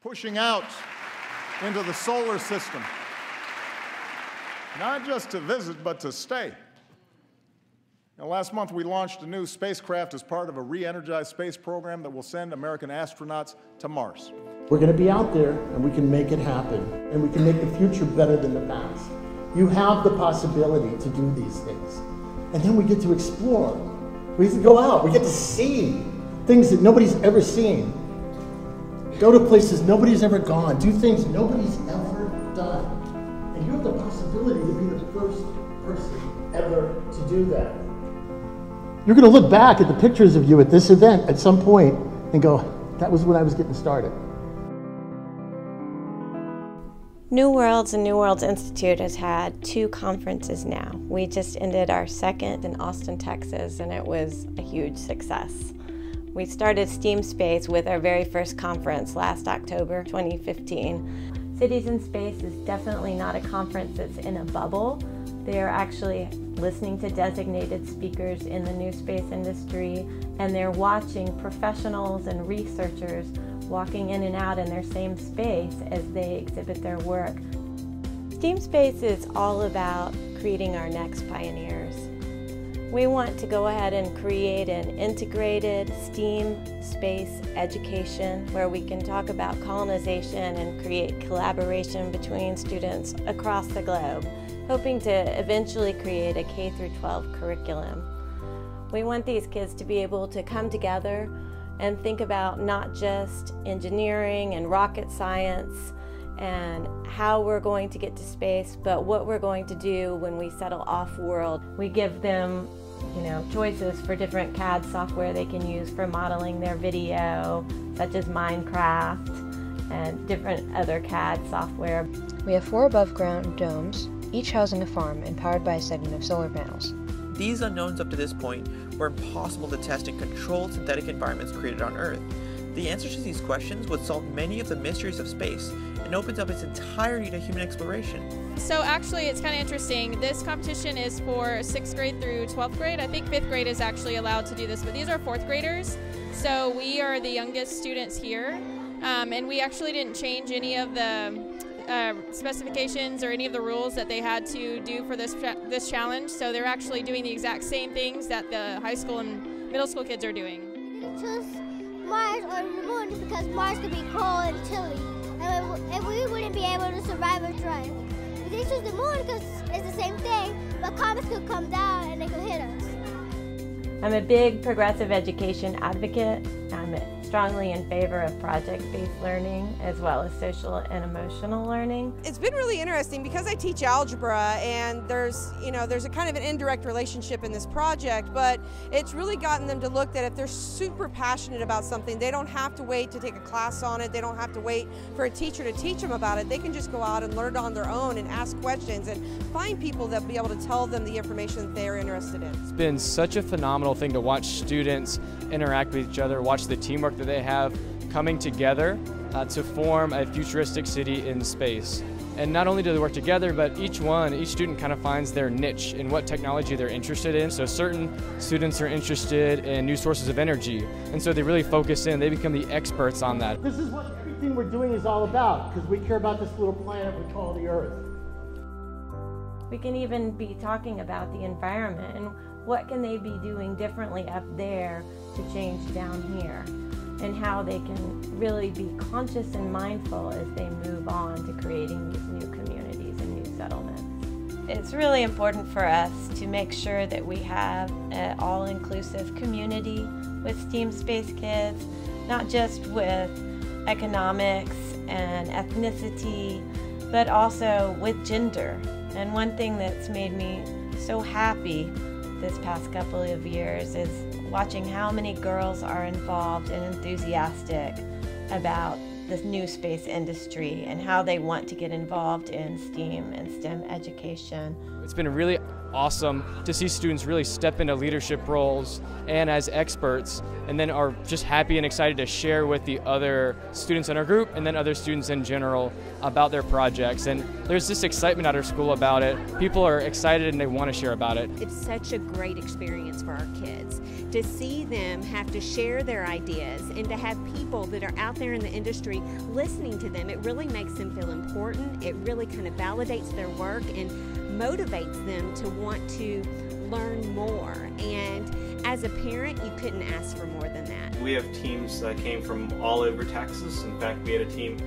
pushing out into the solar system, not just to visit, but to stay. Last month, we launched a new spacecraft as part of a re-energized space program that will send American astronauts to Mars. We're going to be out there, and we can make it happen, and we can make the future better than the past. You have the possibility to do these things. And then we get to explore. We get to go out. We get to see things that nobody's ever seen. Go to places nobody's ever gone. Do things nobody's ever done. And you have the possibility to be the first person ever to do that. You're going to look back at the pictures of you at this event at some point and go, that was when I was getting started. New Worlds and New Worlds Institute has had 2 conferences now. We just ended our second in Austin, Texas, and it was a huge success. We started STEAM Space with our very first conference last October 2015. Cities in Space is definitely not a conference that's in a bubble. They're actually listening to designated speakers in the new space industry, and they're watching professionals and researchers walking in and out in their same space as they exhibit their work. STEAM Space is all about creating our next pioneers. We want to go ahead and create an integrated STEAM space education where we can talk about colonization and create collaboration between students across the globe, hoping to eventually create a K-12 curriculum. We want these kids to be able to come together and think about not just engineering and rocket science and how we're going to get to space, but what we're going to do when we settle off-world. We give them, choices for different CAD software they can use for modeling their video, such as Minecraft and different other CAD software. We have 4 above-ground domes, each housing a farm and powered by a segment of solar panels. These unknowns up to this point were impossible to test in controlled synthetic environments created on Earth. The answers to these questions would solve many of the mysteries of space and opens up its entirety to human exploration. So actually it's kind of interesting. This competition is for 6th grade through 12th grade. I think 5th grade is actually allowed to do this, but these are 4th graders. So we are the youngest students here, and we actually didn't change any of the specifications or any of the rules that they had to do for this challenge. So they're actually doing the exact same things that the high school and middle school kids are doing. We didn't choose Mars or the moon just because Mars could be cold and chilly, and we wouldn't be able to survive or thrive. We didn't choose the moon because it's the same thing, but comets could come down and they could hit us. I'm a big progressive education advocate. I'm strongly in favor of project-based learning as well as social and emotional learning. It's been really interesting because I teach algebra, and there's a kind of an indirect relationship in this project, but it's really gotten them to look that if they're super passionate about something, they don't have to wait to take a class on it, they don't have to wait for a teacher to teach them about it. They can just go out and learn it on their own and ask questions and find people that will be able to tell them the information that they're interested in. It's been such a phenomenal thing to watch students interact with each other, watch the teamwork that they have coming together to form a futuristic city in space. And not only do they work together, but each student kind of finds their niche in what technology they're interested in. So certain students are interested in new sources of energy, and so they really focus in, they become the experts on that. This is what everything we're doing is all about, because we care about this little planet we call the Earth. We can even be talking about the environment and what can they be doing differently up there to change down here, and how they can really be conscious and mindful as they move on to creating these new communities and new settlements. It's really important for us to make sure that we have an all-inclusive community with STEAM Space kids, not just with economics and ethnicity, but also with gender. And one thing that's made me so happy this past couple of years is watching how many girls are involved and enthusiastic about this new space industry and how they want to get involved in STEAM and STEM education. It's been really awesome to see students really step into leadership roles and as experts, and then are just happy and excited to share with the other students in our group and then other students in general about their projects. And there's this excitement at our school about it. People are excited and they want to share about it. It's such a great experience for our kids to see them have to share their ideas and to have people that are out there in the industry listening to them. It really makes them feel important. It really kind of validates their work and motivates them to want to learn more. And as a parent, you couldn't ask for more than that. We have teams that came from all over Texas. In fact, we had a team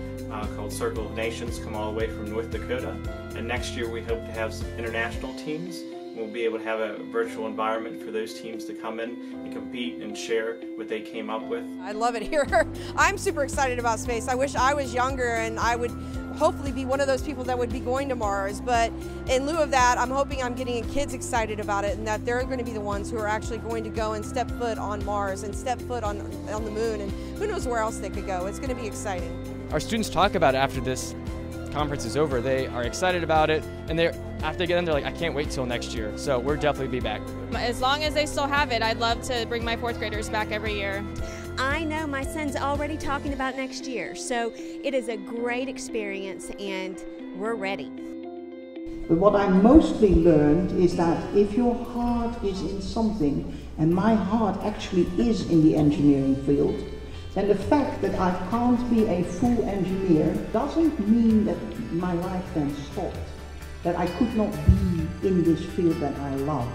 called Circle of Nations come all the way from North Dakota. And next year we hope to have some international teams. We'll be able to have a virtual environment for those teams to come in and compete and share what they came up with. I love it here. I'm super excited about space. I wish I was younger and I would hopefully be one of those people that would be going to Mars, but in lieu of that, I'm hoping I'm getting kids excited about it and that they're going to be the ones who are actually going to go and step foot on Mars and step foot on the moon, and who knows where else they could go. It's going to be exciting. Our students talk about it after this conference is over. They are excited about it, and after they get in, they're like, I can't wait till next year. So we'll definitely be back. As long as they still have it, I'd love to bring my 4th graders back every year. I know my son's already talking about next year, so it is a great experience and we're ready. But what I mostly learned is that if your heart is in something, and my heart actually is in the engineering field, then the fact that I can't be a full engineer doesn't mean that my life then stopped, that I could not be in this field that I love.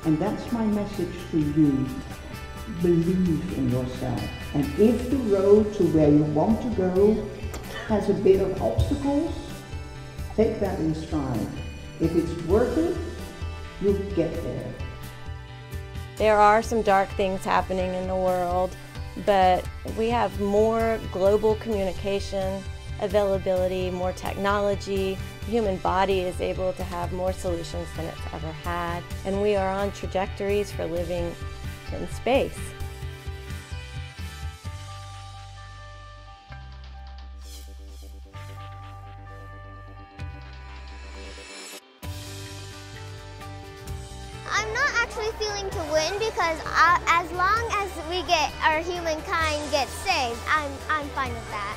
And that's my message to you. Believe in yourself. And if the road to where you want to go has a bit of obstacles, take that in stride. If it's worth it, you'll get there. There are some dark things happening in the world, but we have more global communication, availability, more technology. The human body is able to have more solutions than it's ever had, and we are on trajectories for living in space. I'm not actually feeling to win because as long as our humankind gets saved, I'm fine with that.